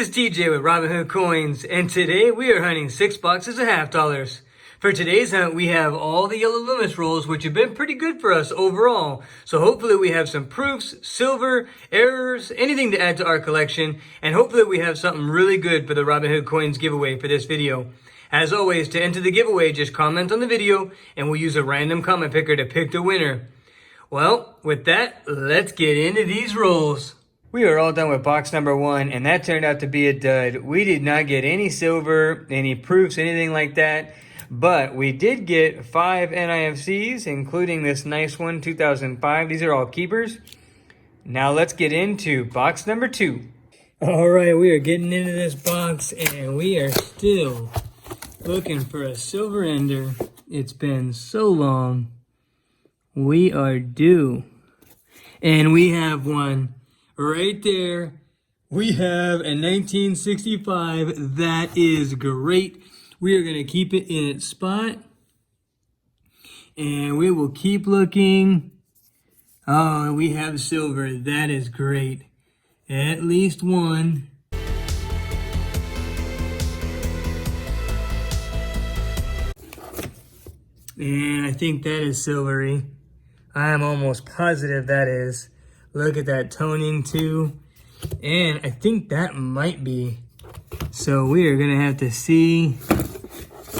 is TJ with Robinhood Coins, and today we are hunting 6 boxes of $half. For today's hunt, we have all the yellow Loomis rolls, which have been pretty good for us overall. So hopefully we have some proofs, silver, errors, anything to add to our collection, and hopefully we have something really good for the Robinhood Coins giveaway for this video. As always, to enter the giveaway, just comment on the video, and we'll use a random comment picker to pick the winner. Well, with that, let's get into these rolls. We are all done with box number 1, and that turned out to be a dud. We did not get any silver, any proofs, anything like that. But we did get 5 NIFCs, including this nice one, 2005. These are all keepers. Now let's get into box number 2. All right, we are getting into this box, and we are still looking for a silver ender. It's been so long. We are due. And we have one. Right there, we have a 1965. That is great. We are going to keep it in its spot. And we will keep looking. Oh, we have silver. That is great. At least one. And I think that is silvery. I am almost positive that is. Look at that toning too. And I think that might be. So we are gonna have to see.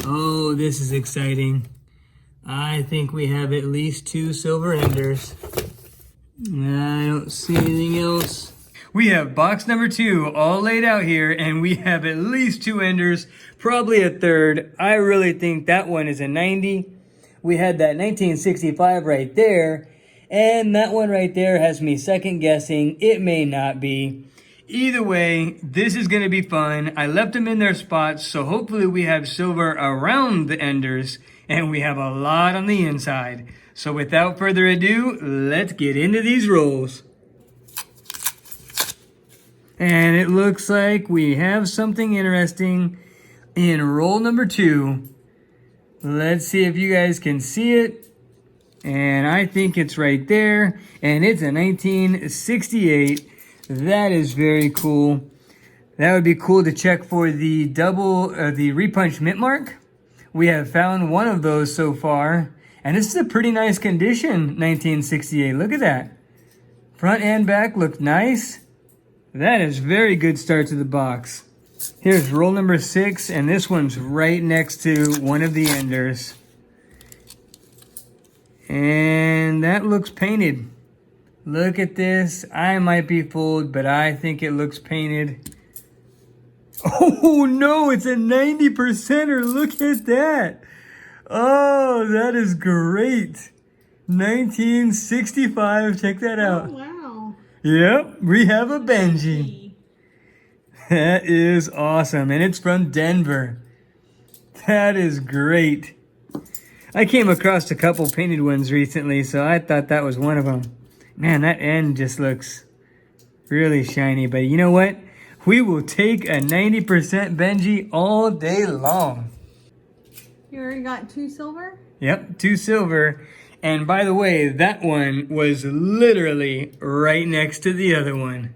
Oh, this is exciting. I think we have at least 2 silver enders. I don't see anything else. We have box number 2 all laid out here, and we have at least 2 enders, probably a third. I really think that one is a 90. We had that 1965 right there. And that one right there has me second guessing. It may not be. Either way, this is going to be fun. I left them in their spots, so hopefully we have silver around the enders, and we have a lot on the inside. So without further ado, let's get into these rolls. And it looks like we have something interesting in roll number 2. Let's see if you guys can see it. And I think it's right there. And it's a 1968. That is very cool. That would be cool to check for the the repunch mint mark. We have found one of those so far. And this is a pretty nice condition, 1968. Look at that. Front and back look nice. That is very good start to the box. Here's roll number 6, and this one's right next to one of the enders. And that looks painted. Look at this. I might be fooled, but I think it looks painted. Oh no, it's a 90%er. Look at that. Oh, that is great. 1965. Check that out. Oh, wow. Yep, we have a Benji. That is awesome. And it's from Denver. That is great. I came across a couple painted ones recently, so I thought that was one of them. Man, that end just looks really shiny. But you know what? We will take a 90% Benji all day long. You already got 2 silver? Yep, 2 silver. And by the way, that one was literally right next to the other one.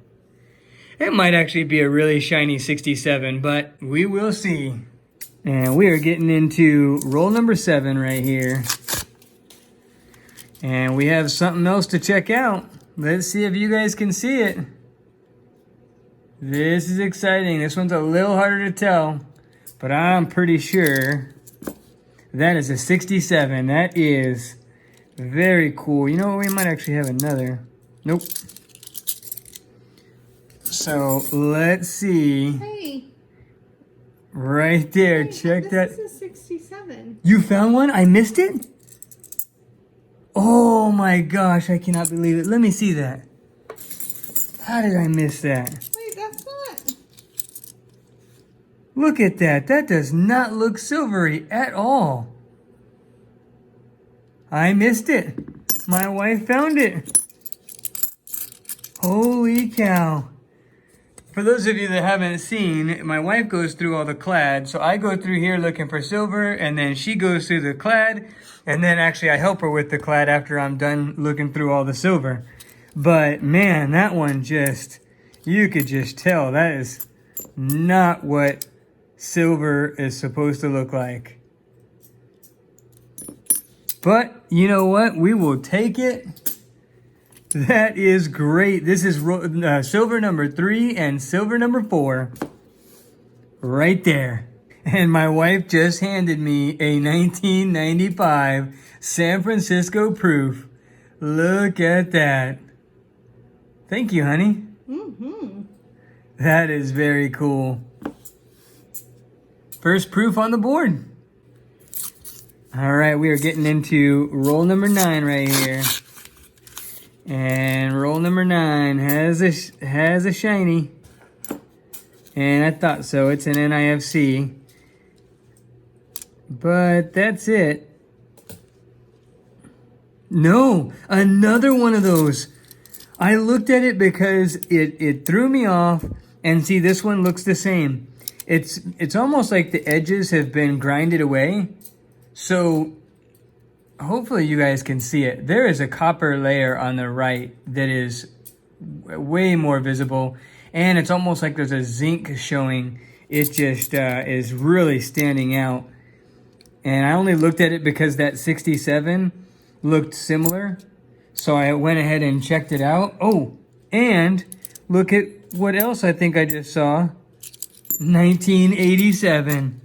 It might actually be a really shiny 67, but we will see. And we are getting into roll number 7 right here. And we have something else to check out. Let's see if you guys can see it. This is exciting. This one's a little harder to tell, but I'm pretty sure that is a 67. That is very cool. You know what? We might actually have another. Nope. So let's see. Hey. Right there, Hey, check that. This is a 67. You found one? I missed it? Oh my gosh, I cannot believe it. Let me see that. How did I miss that? Wait, that's not. Look at that. That does not look silvery at all. I missed it. My wife found it. Holy cow. For those of you that haven't seen, my wife goes through all the clad. So I go through here looking for silver, and then she goes through the clad, and then actually I help her with the clad after I'm done looking through all the silver. But man, that one just, you could just tell that is not what silver is supposed to look like. But you know what? We will take it. That is great. This is silver number 3 and silver number 4. Right there. And my wife just handed me a 1995 San Francisco proof. Look at that. Thank you, honey. Mm-hmm. That is very cool. First proof on the board. All right, we are getting into roll number 9 right here. And roll number 9 has a shiny. And I thought so. It's an NIFC. But that's it. No, another one of those. I looked at it because it threw me off. And see, this one looks the same. It's almost like the edges have been grinded away. So hopefully you guys can see it. There is a copper layer on the right that is way more visible. And it's almost like there's a zinc showing. It just is really standing out. And I only looked at it because that 67 looked similar. So I went ahead and checked it out. Oh, and look at what else I think I just saw. 1987.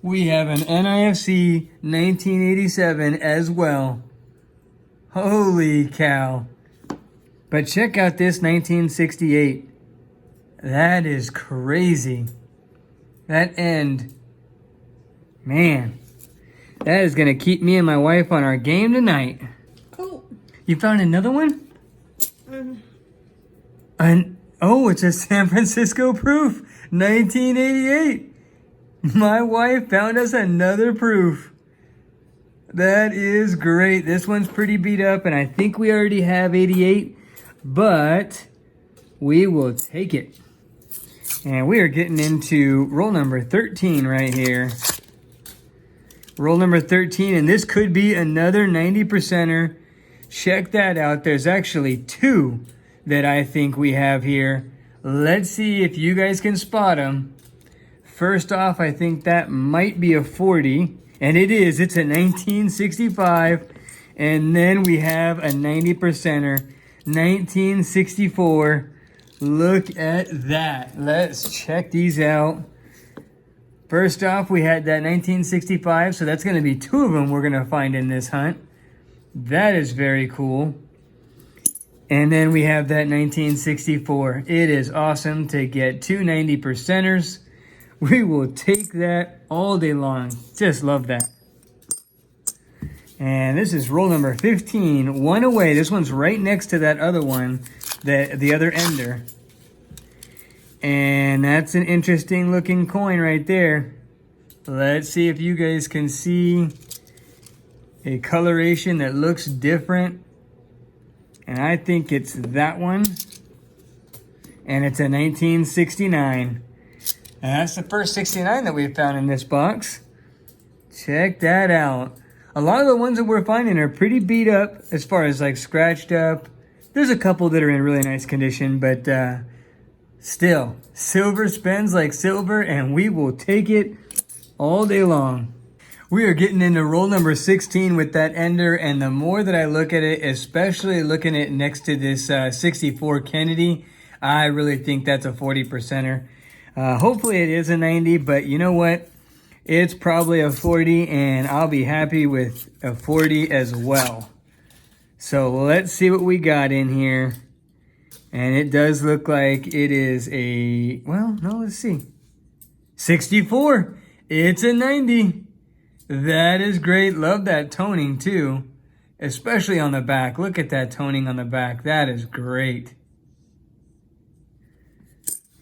We have an NIFC 1987 as well. Holy cow. But check out this 1968. That is crazy. That end. Man. That is going to keep me and my wife on our game tonight. Oh. You found another one? Oh, it's a San Francisco proof. 1988. My wife found us another proof. That is great. This one's pretty beat up, and I think we already have 88, but we will take it. And we are getting into roll number 13 right here. Roll number 13, and this could be another 90%er. Check that out. There's actually 2 that I think we have here. Let's see if you guys can spot them. First off, I think that might be a 40, and it is. It's a 1965, and then we have a 90%er, 1964. Look at that. Let's check these out. First off, we had that 1965, so that's going to be 2 of them we're going to find in this hunt. That is very cool. And then we have that 1964. It is awesome to get 2 90%ers. We will take that all day long. Just love that. And this is roll number 15. One away. This one's right next to that other one, the other ender. And that's an interesting looking coin right there. Let's see if you guys can see a coloration that looks different. And I think it's that one. And it's a 1969. And that's the first 69 that we've found in this box. Check that out. A lot of the ones that we're finding are pretty beat up as far as like scratched up. There's a couple that are in really nice condition, but still, silver spends like silver, and we will take it all day long. We are getting into roll number 16 with that ender, and the more that I look at it, especially looking at next to this 64 Kennedy, I really think that's a 40%er. Hopefully it is a 90, but you know what? It's probably a 40, and I'll be happy with a 40 as well. So let's see what we got in here. And it does look like it is a, well, no, let's see. 64. It's a 90. That is great. Love that toning too, especially on the back. Look at that toning on the back. That is great.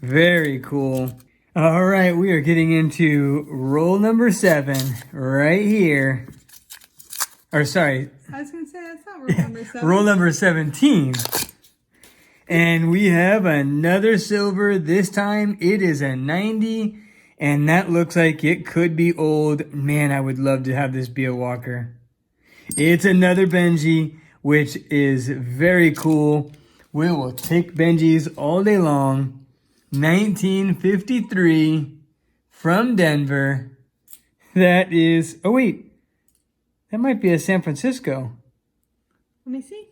Very cool. All right, we are getting into roll number 7 right here. Or sorry. I was going to say, that's not roll number 7. Roll number 17. And we have another silver. This time it is a 90. And that looks like it could be old. Man, I would love to have this be a walker. It's another Benji, which is very cool. We will take Benjis all day long. 1953 from Denver. That is, oh wait, that might be a San Francisco. Let me see.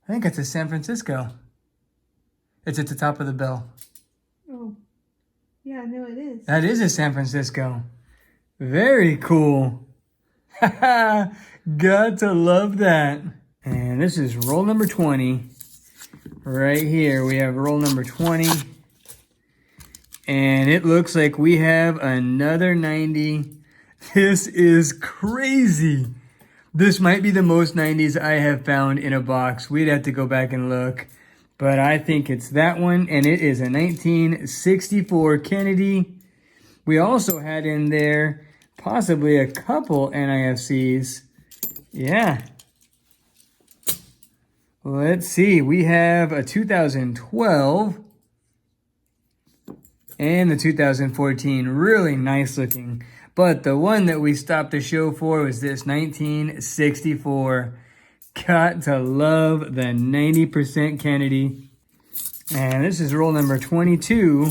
I think it's a San Francisco. It's at the top of the bill. Oh, yeah, no, it is. That is a San Francisco. Very cool. Haha, got to love that. And this is roll number 20. Right here, we have roll number 20. And it looks like we have another 90. This is crazy. This might be the most 90s I have found in a box. We'd have to go back and look. But I think it's that one, and it is a 1964 Kennedy. We also had in there possibly a couple NIFCs. Yeah. Let's see. We have a 2012 and the 2014. Really nice looking. But the one that we stopped the show for was this 1964. Got to love the 90% Kennedy. And this is roll number 22.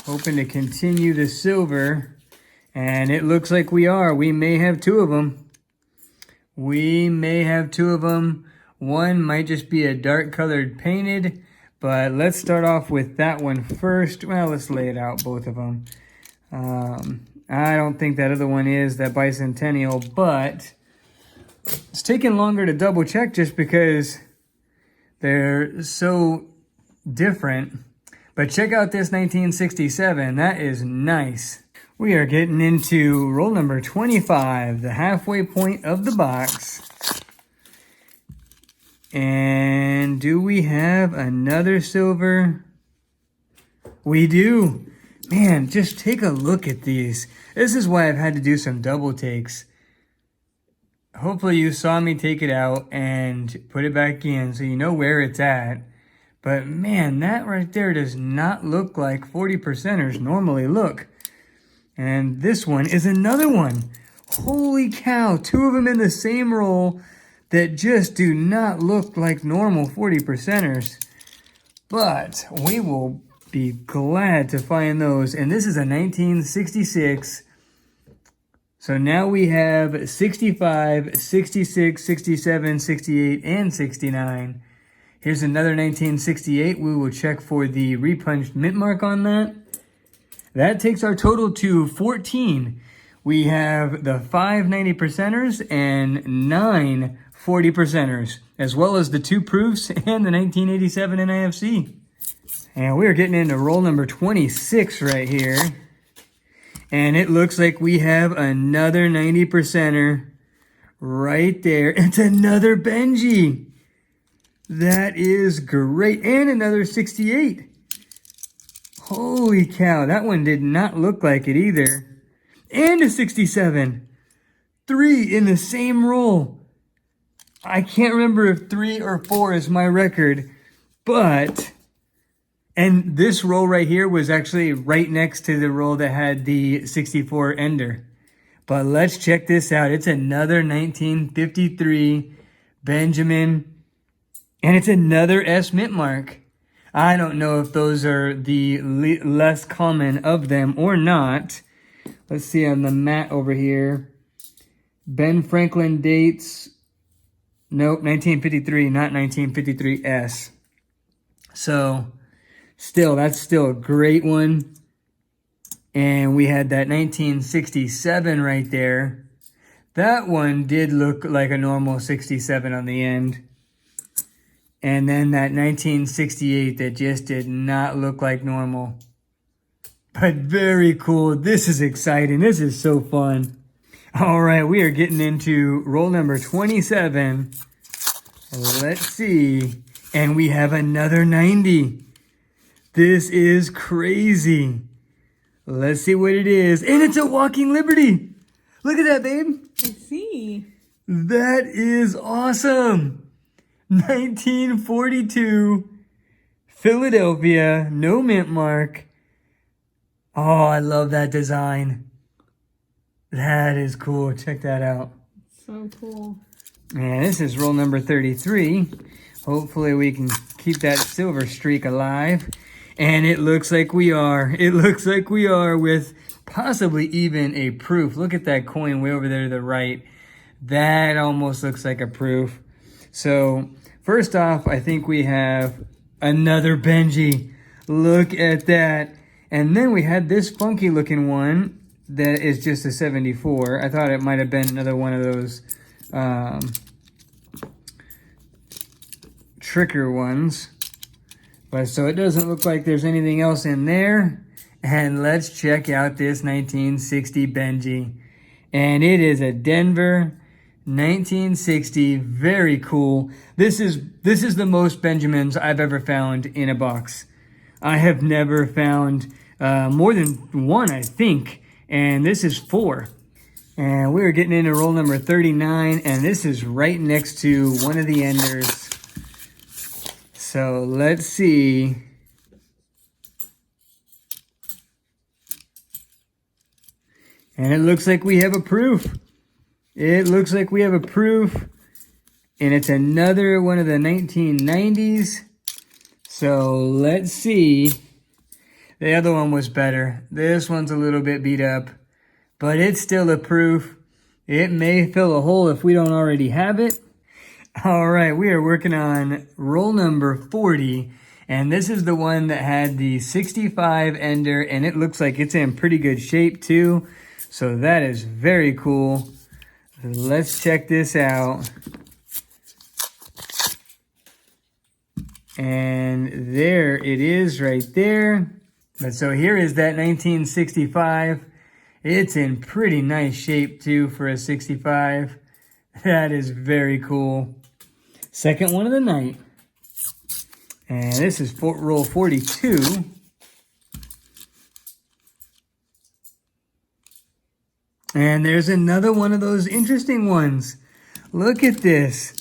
Hoping to continue the silver. And it looks like we are. We may have two of them. One might just be a dark colored painted. But let's start off with that one first. Well, let's lay it out, both of them. I don't think that other one is that bicentennial, but it's taking longer to double check just because they're so different. But check out this 1967. That is nice. We are getting into roll number 25, the halfway point of the box. And do we have another silver? We do. Man, just take a look at these. This is why I've had to do some double takes. Hopefully you saw me take it out and put it back in so you know where it's at. But man, that right there does not look like 40%ers normally look. And this one is another one. Holy cow, two of them in the same roll that just do not look like normal 40%ers. But we will be glad to find those. And this is a 1966. So now we have 65, 66, 67, 68, and 69. Here's another 1968. We will check for the repunched mint mark on that. That takes our total to 14. We have the 5 90%ers and 9 40%ers, as well as the 2 proofs and the 1987 NIFC. And we're getting into roll number 26 right here. And it looks like we have another 90%er right there. It's another Benji. That is great. And another 68. Holy cow, that one did not look like it either. And a 67. 3 in the same roll. I can't remember if 3 or 4 is my record, but... And this roll right here was actually right next to the roll that had the 64 ender. But let's check this out. It's another 1953 Benjamin. And it's another S mint mark. I don't know if those are the less common of them or not. Let's see on the mat over here. Ben Franklin dates. Nope, 1953, not 1953S. So... still, that's still a great one. And we had that 1967 right there. That one did look like a normal 67 on the end. And then that 1968 that just did not look like normal. But very cool. This is exciting. This is so fun. All right, we are getting into roll number 27. Let's see. And we have another 90. This is crazy. Let's see what it is. And it's a Walking Liberty. Look at that, babe. I see. That is awesome. 1942, Philadelphia, no mint mark. Oh, I love that design. That is cool. Check that out. So cool. And this is roll number 33. Hopefully we can keep that silver streak alive. And it looks like we are. It looks like we are, with possibly even a proof. Look at that coin way over there to the right. That almost looks like a proof. So first off, I think we have another Benji. Look at that. And then we had this funky looking one that is just a 74. I thought it might have been another one of those tricker ones. But so it doesn't look like there's anything else in there. And let's check out this 1960 Benji. And it is a Denver 1960, very cool. This is the most Benjamins I've ever found in a box. I have never found more than one, I think, and this is 4. And we're getting into roll number 39, and this is right next to one of the enders. So let's see. And it looks like we have a proof. It looks like we have a proof. And it's another one of the 1990s. So let's see. The other one was better. This one's a little bit beat up. But it's still a proof. It may fill a hole if we don't already have it. All right, we are working on roll number 40. And this is the one that had the 65 ender. And it looks like it's in pretty good shape too. So that is very cool. Let's check this out. And there it is right there. But so here is that 1965. It's in pretty nice shape too for a 65. That is very cool. Second one of the night. And this is roll 42. And there's another one of those interesting ones. Look at this.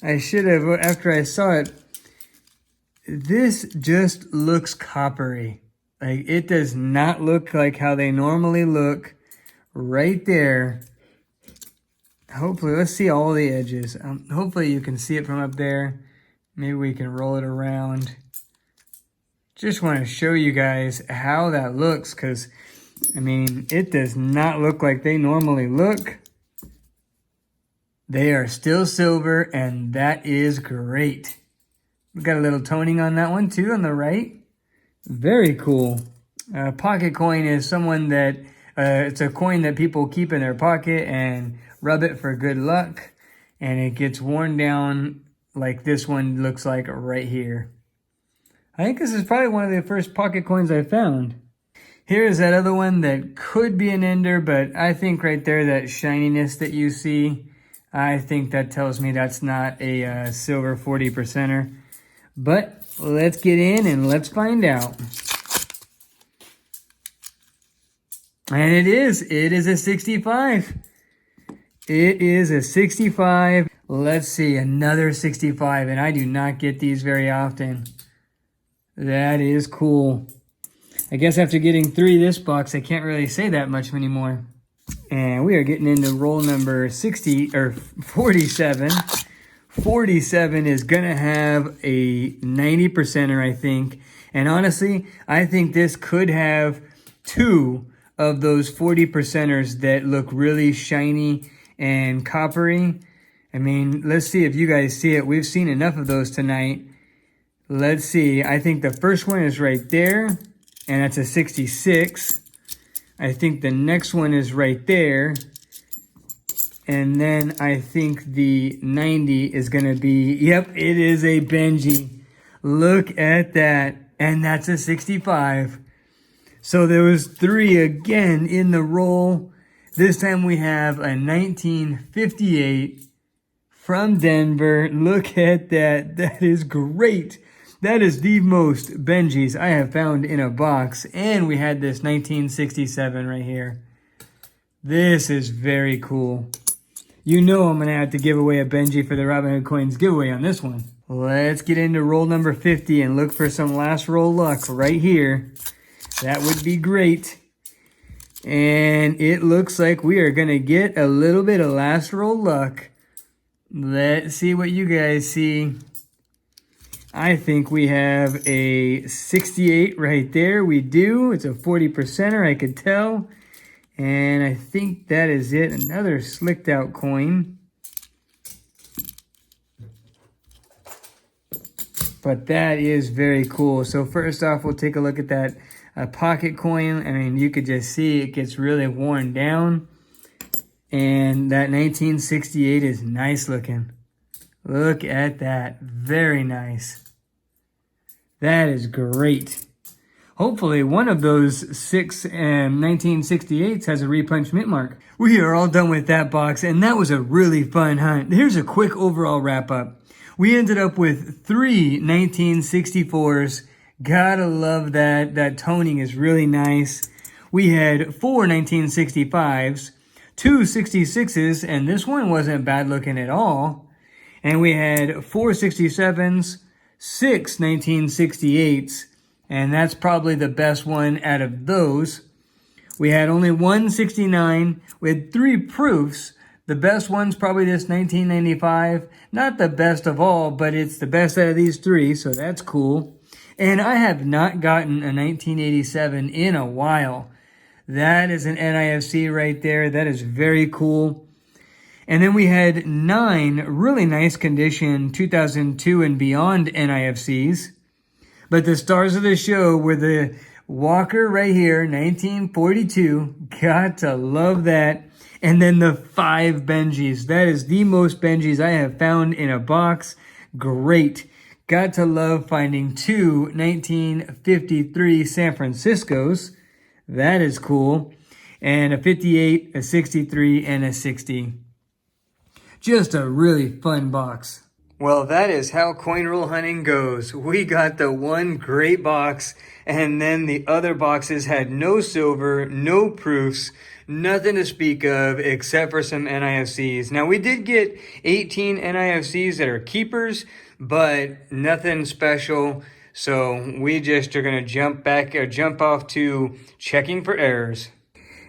I should have, after I saw it, this just looks coppery. Like, it does not look like how they normally look right there. Hopefully, let's see all the edges. Hopefully you can see it from up there. Maybe we can roll it around. Just want to show you guys how that looks, because, I mean, it does not look like they normally look. They are still silver, and that is great. We got a little toning on that one too on the right. Very cool. Pocket coin is someone that, it's a coin that people keep in their pocket and rub it for good luck. And it gets worn down like this one looks like right here. I think this is probably one of the first pocket coins I found. Here's that other one that could be an ender, but I think right there, that shininess that you see, I think that tells me that's not a silver 40%er. But let's get in and let's find out. And it is a 65. It is a 65. Let's see, another 65, and I do not get these very often. That is cool. I guess after getting 3 this box, I can't really say that much anymore. And we are getting into roll number 47. 47 is going to have a 90%er, I think. And honestly, I think this could have 2 of those 40%ers that look really shiny and coppery. I mean, let's see if you guys see it. We've seen enough of those tonight. Let's see. I think the first one is right there, and that's a 66. I think the next one is right there. And then I think the 90 is going to be, yep, it is a Benji. Look at that. And that's a 65. So there was 3 again in the roll. This time we have a 1958 from Denver. Look at that. That is great. That is the most Benjis I have found in a box. And we had this 1967 right here. This is very cool. You know I'm going to have to give away a Benji for the Robinhood Coins giveaway on this one. Let's get into roll number 50 and look for some last roll luck right here. That would be great. And it looks like we are going to get a little bit of last roll luck. Let's see what you guys see. I think we have a 68 right there. We do. It's a 40%er, I could tell. And I think that is it. Another slicked out coin. But that is very cool. So first off, we'll take a look at that pocket coin. I mean, you could just see it gets really worn down. And that 1968 is nice looking. Look at that. Very nice. That is great. Hopefully one of those 6 1968s has a repunch mint mark. We are all done with that box, and that was a really fun hunt. Here's a quick overall wrap up. We ended up with 3 1964s. Gotta love that. That toning is really nice. We had 4 1965s, 2 66s, and this one wasn't bad looking at all. And we had 4 67s, 6 1968s, and that's probably the best one out of those. We had only 1 69. We had 3 proofs. The best one's probably this 1995. Not the best of all, but it's the best out of these 3, so that's cool. And I have not gotten a 1987 in a while. That is an NIFC right there. That is very cool. And then we had 9 really nice condition 2002 and beyond NIFCs. But the stars of the show were the Walker right here, 1942. Got to love that. And then the 5 Benjis. That is the most Benjis I have found in a box. Great. Got to love finding 2 1953 San Franciscos. That is cool. And a 58, a 63, and a 60. Just a really fun box. Well, that is how coin roll hunting goes. We got the one great box, and then the other boxes had no silver, no proofs, nothing to speak of except for some NIFCs. Now, we did get 18 NIFCs that are keepers, but nothing special. So we just are going to jump off to checking for errors.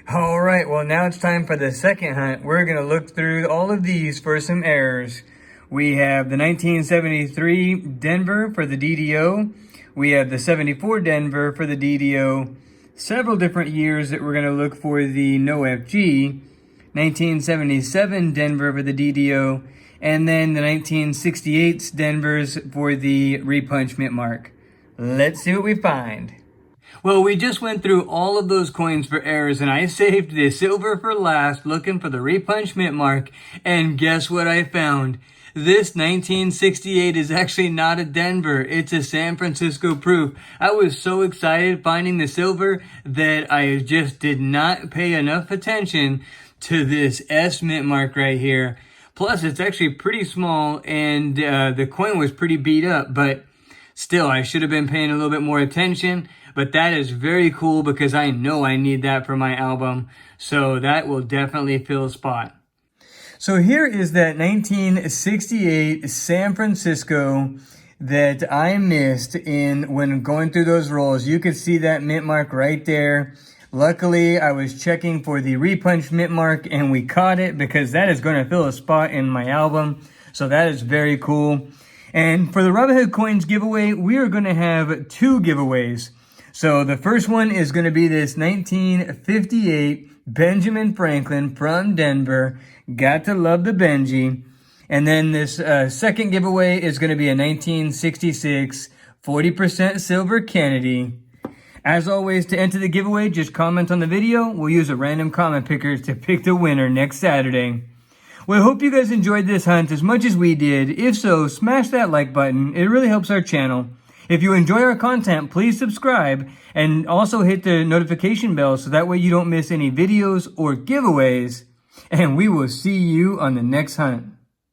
All right, well, now it's time for the second hunt. We're going to look through all of these for some errors. We have the 1973 Denver for the DDO. We have the 74 Denver for the DDO. Several different years that we're going to look for the no FG. 1977 Denver for the DDO. And then the 1968 Denvers for the repunch mint mark. Let's see what we find. Well, we just went through all of those coins for errors, and I saved the silver for last, looking for the repunch mint mark. And guess what I found? This 1968 is actually not a Denver. It's a San Francisco proof. I was so excited finding the silver that I just did not pay enough attention to this S mint mark right here. Plus, it's actually pretty small, and the coin was pretty beat up, but still, I should have been paying a little bit more attention. But that is very cool because I know I need that for my album. So that will definitely fill a spot. So here is that 1968 San Francisco that I missed when going through those rolls. You could see that mint mark right there. Luckily, I was checking for the repunch mint mark and we caught it because that is going to fill a spot in my album. So that is very cool. And for the Robinhood Coins giveaway, we are going to have 2 giveaways. So the first one is going to be this 1958 Benjamin Franklin from Denver. Got to love the Benji. And then this second giveaway is going to be a 1966 40% silver Kennedy. As always, to enter the giveaway, just comment on the video. We'll use a random comment picker to pick the winner next Saturday. Well, I hope you guys enjoyed this hunt as much as we did. If so, smash that like button. It really helps our channel. If you enjoy our content, please subscribe and also hit the notification bell so that way you don't miss any videos or giveaways. And we will see you on the next hunt.